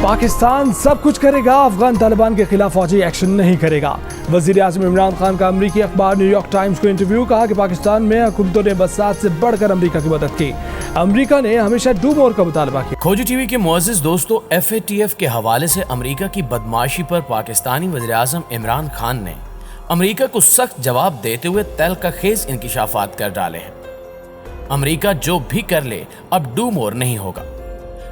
पाकिस्तान सब कुछ करेगा, अफगान तालिबान के खिलाफ फौजी एक्शन नहीं करेगा। वजीर आज़म इमरान खान का अमरीकी अखबार न्यूयॉर्क टाइम्स को इंटरव्यू। कहा कि पाकिस्तान में हुकूमतों ने बसात से बढ़कर अमरीका की मदद की। अमरीका ने हमेशा डू मोर का मुतालबा किया। खोजी टीवी के मुअज़्ज़िज़ दोस्तों, FATF के हवाले से अमरीका की बदमाशी पर पाकिस्तानी वजीर आज़म इमरान खान ने अमरीका को सख्त जवाब देते हुए तहलका-खेज़ इंकिशाफात कर डाले हैं। अमरीका जो भी कर ले अब डू मोर नहीं होगा।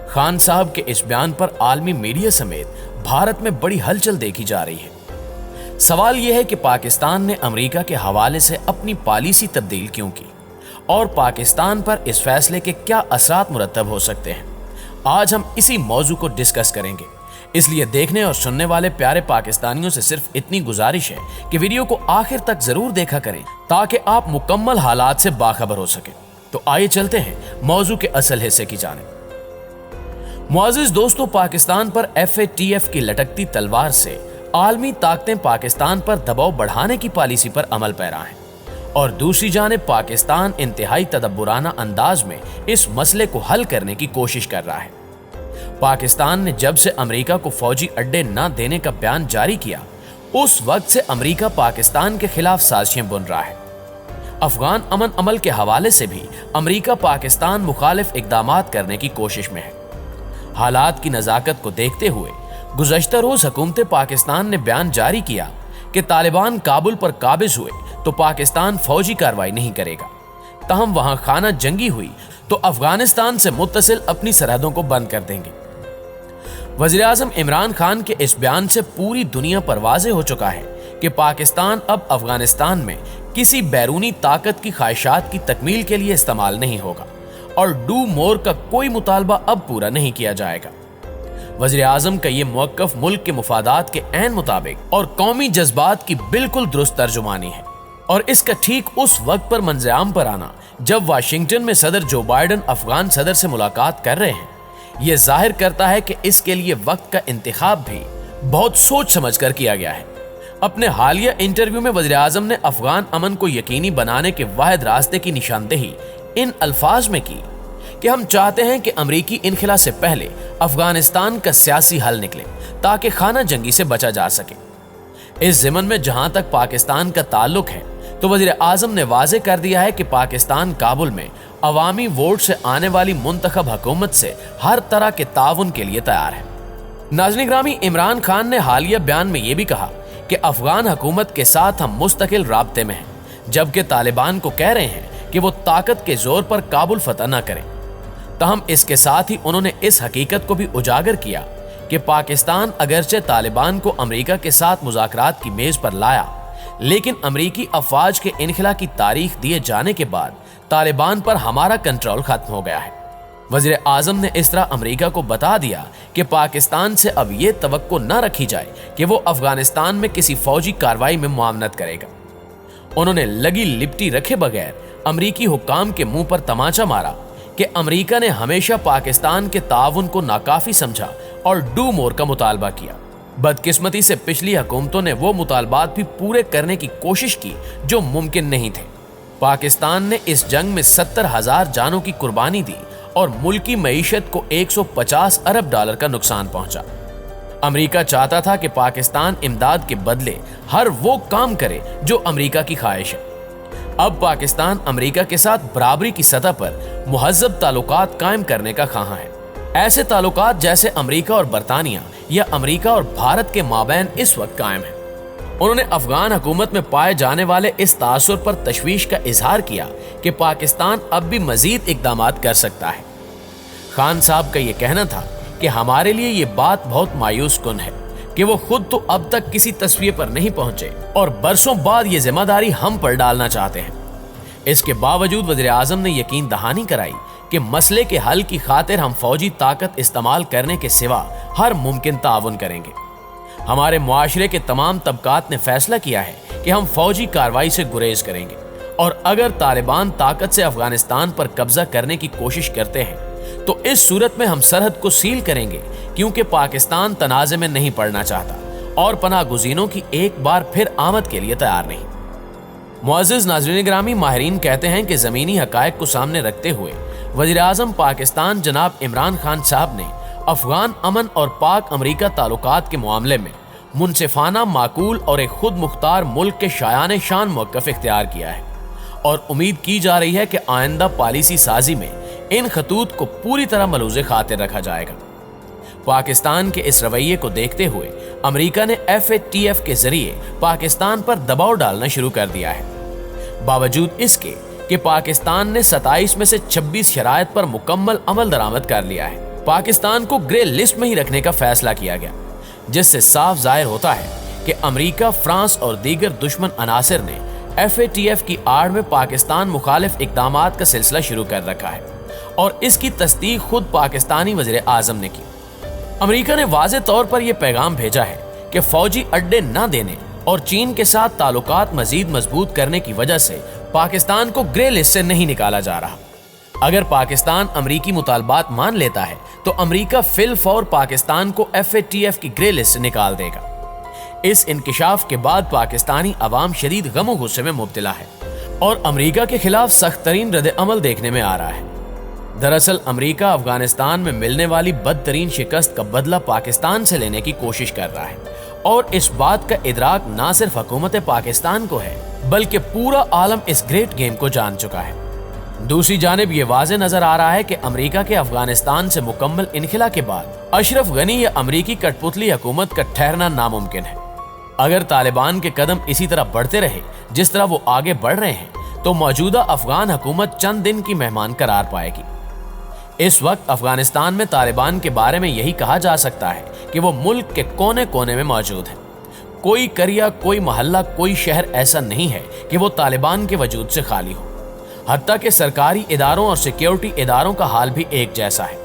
खान साहब के इस बयान पर आलमी मीडिया समेत भारत में बड़ी हलचल देखी जा रही है। सवाल यह है कि पाकिस्तान ने अमरीका के हवाले से अपनी पॉलिसी तब्दील क्यों की और पाकिस्तान पर इस फैसले के क्या असरात मुरतब हो सकते हैं। आज हम इसी मौजू को डिस्कस करेंगे, इसलिए देखने और सुनने वाले प्यारे पाकिस्तानियों से सिर्फ इतनी गुजारिश है कि वीडियो को आखिर तक जरूर देखा करें ताकि आप मुकम्मल हालात से बाखबर हो सकें। तो आइए चलते हैं मौजू के असल हिस्से की जानिब। मुअज़्ज़िज़ दोस्तों, पाकिस्तान पर FATF की लटकती तलवार से आलमी ताकतें पाकिस्तान पर दबाव बढ़ाने की पॉलिसी पर अमल पैरा हैं और दूसरी जानिब पाकिस्तान इंतहाई तदब्बुराना अंदाज में इस मसले को हल करने की कोशिश कर रहा है। पाकिस्तान ने जब से अमरीका को फौजी अड्डे न देने का बयान जारी किया, उस वक्त से अमरीका पाकिस्तान के खिलाफ साजिशें बुन रहा है। अफगान अमन अमल के हवाले से भी अमरीका पाकिस्तान मुखालिफ इकदामात करने की कोशिश में है। हालात की नज़ाकत को देखते हुए गुज़श्ता रोज हुकूमत पाकिस्तान ने बयान जारी किया कि तालिबान काबुल पर काबिज हुए तो पाकिस्तान फौजी कार्रवाई नहीं करेगा, तहम वहां खाना जंगी हुई तो अफगानिस्तान से मुत्तसिल अपनी सरहदों को बंद कर देंगे। वज़ीर आज़म इमरान खान के इस बयान से पूरी दुनिया पर वाज़े हो चुका है कि पाकिस्तान अब अफगानिस्तान में किसी बैरूनी ताकत की ख्वाहिशात की तकमील के लिए इस्तेमाल नहीं होगा और डू मोर का कोई मुतालबा अब पूरा नहीं किया जाएगा। वज़ीर आज़म का ये मौक़िफ़ मुल्क के मुफादात के ऐन मुताबिक और कौमी जज्बात की बिल्कुल दुरुस्त तर्जुमानी है और इसका ठीक उस वक्त पर मंज़र-ए-आम पर आना जब वाशिंगटन में सदर जो बाइडन अफगान सदर से मुलाकात कर रहे हैं, ये जाहिर करता है कि इसके लिए वक्त का इंतखाब भी बहुत सोच समझ कर किया गया है। अपने हालिया इंटरव्यू में वज़ीर आज़म ने अफगान अमन को यकीनी बनाने के वाहिद रास्ते की निशानदेही इन अल्फाज में की कि हम चाहते हैं कि अमरीकी इनखिला से पहले अफगानिस्तान का सियासी हल निकले ताकि खाना जंगी से बचा जा सके। इस ज़िमन में जहां तक पाकिस्तान का ताल्लुक है तो वज़ीर आज़म ने वाज़े कर दिया है कि पाकिस्तान काबुल में अवामी वोट से आने वाली मुंतखब हुकूमत से हर तरह के ताउन के लिए तैयार है। नाज़रीन ग्रामी, इमरान खान ने हालिया बयान में यह भी कहा कि अफगान हुकूमत के साथ हम मुस्तकिल राब्ते में हैं, जबकि तालिबान को कह रहे हैं कि वो ताकत के जोर पर काबुल फतह न करें। तहम इसके साथ ही उन्होंने इस हकीकत को भी उजागर किया कि पाकिस्तान अगरचे तालिबान को अमरीका के साथ मुज़ाकरात की मेज पर लाया, लेकिन अमरीकी अफवाज के इनखिला की तारीख दिए जाने के बाद तालिबान पर हमारा कंट्रोल खत्म हो गया है। वज़ीर आज़म ने इस तरह अमरीका को बता दिया कि पाकिस्तान से अब ये तवक्को न रखी जाए कि वो अफगानिस्तान में किसी फौजी कार्रवाई में मुआवनत करेगा। उन्होंने लगी लिपटी रखे बगैर अमरीकी हुक्काम के मुंह पर तमाचा मारा कि अमरीका ने हमेशा पाकिस्तान के ताउन को नाकाफी समझा और डू मोर का मुतालबा किया। बदकिस्मती से पिछली हुकूमतों ने वो मुतालबात भी पूरे करने की कोशिश की जो मुमकिन नहीं थे। पाकिस्तान ने इस जंग में 70,000 जानों की कुर्बानी दी और मुल्की मईशत को 150 अरब डॉलर का नुकसान पहुंचा। अमरीका चाहता था कि पाकिस्तान इमदाद के बदले हर वो काम करे जो अमरीका की ख्वाहिश है। अब पाकिस्तान अमरीका के साथ बराबरी की सतह पर मुहज़्ज़ब ताल्लुकात कायम करने का ख़्वाह है। ऐसे ताल्लुकात जैसे अमरीका और बरतानिया या अमरीका और भारत के माबैन इस वक्त कायम है। उन्होंने अफगान हुकूमत में पाए जाने वाले इस तासुर पर तशवीश का इजहार किया कि पाकिस्तान अब भी मजीद इक़दामात कर सकता है। खान साहब का ये कहना था कि हमारे लिए ये बात बहुत मायूस कुन है कि वो खुद तो अब तक किसी तस्वीर पर नहीं पहुंचे और बरसों बाद ये जिम्मेदारी हम पर डालना चाहते हैं। इसके बावजूद वज़ीर आज़म ने यकीन दहानी कराई कि मसले के हल की खातिर हम फौजी ताकत इस्तेमाल करने के सिवा हर मुमकिन ताउन करेंगे। हमारे मुआशरे के तमाम तबकात ने फैसला किया है कि हम फौजी कार्रवाई से गुरेज करेंगे और अगर तालिबान ताकत से अफगानिस्तान पर कब्जा करने की कोशिश करते हैं तो इस सूरत में हम सरहद को सील करेंगे, क्योंकि पाकिस्तान तनाज़े में नहीं पड़ना चाहता और पनाह गुज़ीनों की एक बार फिर आमद के लिए तैयार नहीं। मुअज़्ज़िज़ नाज़रीन ग्रामी, माहिरीन कहते हैं कि ज़मीनी हक़ाइक़ को सामने रखते हुए वज़ीर आज़म पाकिस्तान जनाब इमरान खान साहब ने अफगान अमन और पाक अमेरिका ताल्लुकात के मामले में मुनसिफाना, माकूल और एक खुद मुख्तार मुल्क के शायान शान मौक़िफ़ इख्तियार किया है और उम्मीद की जा रही है कि आइंदा पॉलिसी साजी में इन खतूत को पूरी तरह मलूज़े खातिर रखा जाएगा। पाकिस्तान के इस रवैये को देखते हुए अमेरिका ने FATF के जरिए पाकिस्तान पर दबाव डालना शुरू कर दिया है। बावजूद इसके कि पाकिस्तान ने 27 में से 26 शराइत पर मुकम्मल अमल दरामद कर लिया है, पाकिस्तान को ग्रे लिस्ट में ही रखने का फैसला किया गया, जिससे साफ जाहिर होता है कि अमेरिका, फ्रांस और दीगर दुश्मन अनासिर ने FATF की आड़ में पाकिस्तान मुखालिफ इक़दामात का सिलसिला शुरू कर रखा है और इसकी तस्दीक खुद पाकिस्तानी वज़ीर आज़म ने की। अमेरिका ने वाज़े तौर पर यह पैगाम भेजा है कि फौजी अड्डे न देने और चीन के साथ ताल्लुकात मजीद मजबूत करने की वजह से पाकिस्तान को ग्रे लिस्ट से नहीं निकाला जा रहा। अगर पाकिस्तान अमरीकी मुतालबात मान लेता है तो अमरीका फिल फौर पाकिस्तान को FATF की ग्रे लिस्ट से निकाल देगा। इस इंकिशाफ के बाद पाकिस्तानी अवाम शदीद गम गुस्से में मुब्तला है और अमरीका के खिलाफ सख्त तरीन रद्द अमल देखने में आ रहा है। दरअसल अमरीका अफगानिस्तान में मिलने वाली बदतरीन शिकस्त का बदला पाकिस्तान से लेने की कोशिश कर रहा है और इस बात का इदराक ना सिर्फ हुकूमत पाकिस्तान को है बल्कि पूरा आलम इस ग्रेट गेम को जान चुका है। दूसरी जानिब ये वाज़े नजर आ रहा है कि अमरीका के अफगानिस्तान से मुकम्मल इनखिला के बाद अशरफ गनी या अमरीकी कठपुतली हुकूमत का ठहरना नामुमकिन है। अगर तालिबान के कदम इसी तरह बढ़ते रहे जिस तरह वो आगे बढ़ रहे हैं तो मौजूदा अफगान हुकूमत चंद दिन की मेहमान करार पाएगी। इस वक्त अफगानिस्तान में तालिबान के बारे में यही कहा जा सकता है कि वो मुल्क के कोने कोने में मौजूद है। कोई करिया, कोई मोहल्ला, कोई शहर ऐसा नहीं है कि वो तालिबान के वजूद से खाली हो। हत्ता के सरकारी इदारों और सिक्योरिटी इदारों का हाल भी एक जैसा है।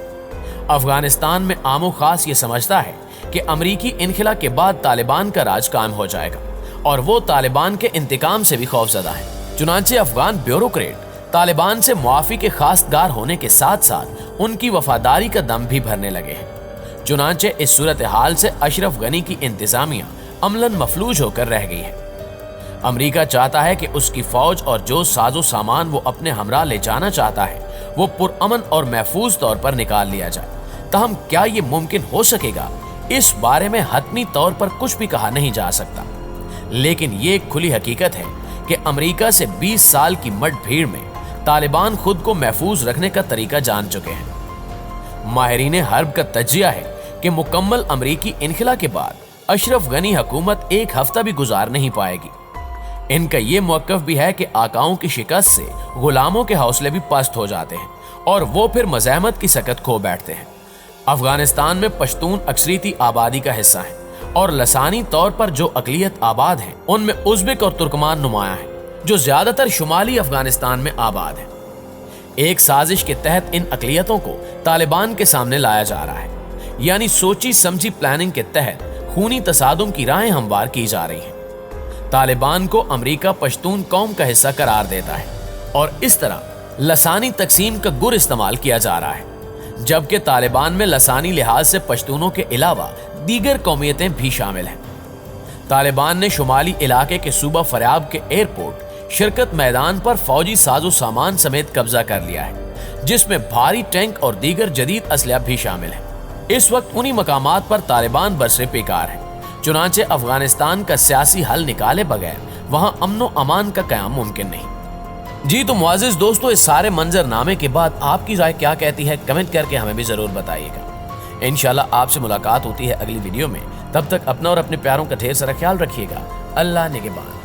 अफगानिस्तान में आमो खास ये समझता है कि अमरीकी इनखिला के बाद तालिबान का राज कायम हो जाएगा और वो तालिबान के इंतकाम से भी खौफजदा है। चुनांचे अफगान ब्यूरोक्रेट तालिबान से मुआफ़ी के खासगार होने के साथ साथ उनकी वफादारी का दम भी भरने लगे हैं। चुनांचे इस सूरत हाल से अशरफ गनी की इंतजामिया अमलन मफलूज होकर रह गई है। अमरीका चाहता है कि उसकी फौज और जो साजो सामान वो अपने हमरा ले जाना चाहता है वो पुरअमन और महफूज तौर पर निकाल लिया जाए। ताहम क्या ये मुमकिन हो सकेगा, इस बारे में हतमी तौर पर कुछ भी कहा नहीं जा सकता, लेकिन ये एक खुली हकीकत है कि अमरीका से 20 साल की मट भीड़ में तालिबान खुद को महफूज रखने का तरीका जान चुके हैं। माहिरीन हर्ब का तज्जिया है कि मुकम्मल अमरीकी इनखिला के बाद अशरफ गनी हुकूमत एक हफ्ता भी गुजार नहीं पाएगी। इनका ये मौक़िफ़ भी है कि आकाओं की शिकस्त से गुलामों के हौसले भी पस्त हो जाते हैं और वो फिर मज़ाहमत की सकत खो बैठते हैं। अफगानिस्तान में पश्तून अक्सरीती आबादी का हिस्सा है और लसानी तौर पर जो अक़लियत आबाद हैं उनमें उज़्बेक और तुर्कमान नुमाया है जो ज्यादातर शुमाली अफगानिस्तान में आबाद है। एक साजिश के तहत इन अक़लियतों को तालिबान के सामने लाया जा रहा है, यानी सोची समझी प्लानिंग के तहत खूनी तसादुम की राहें हमवार की जा रही हैं। तालिबान को अमरीका पश्तून कौम का हिस्सा करार देता है और इस तरह लसानी तकसीम का गुर इस्तेमाल किया जा रहा है, जबकि तालिबान में लसानी लिहाज से पश्तूनों के अलावा दीगर कौमियतें भी शामिल हैं। तालिबान ने शुमाली इलाके के सूबा फरियाब के एयरपोर्ट शिरकत मैदान पर फौजी साजो सामान समेत कब्जा कर लिया है, जिसमें भारी टैंक और दीगर जदीद असलहा भी शामिल है। इस वक्त उन्हीं मकामात पर तालिबान बरसरे पेकार है। चुनांचे अफगानिस्तान का सियासी हल निकाले बगैर वहां अमनो अमान का क़याम मुमकिन नहीं। जी तो मुआज़िज़ दोस्तों, इस सारे मंजरनामे के बाद आपकी राय क्या कहती है, कमेंट करके हमें भी ज़रूर बताइएगा। इंशाल्लाह आपसे मुलाकात होती है अगली वीडियो में। तब तक अपना और अपने प्यारों का ढेर सारा ख्याल रखिएगा। अल्लाह निगहबान।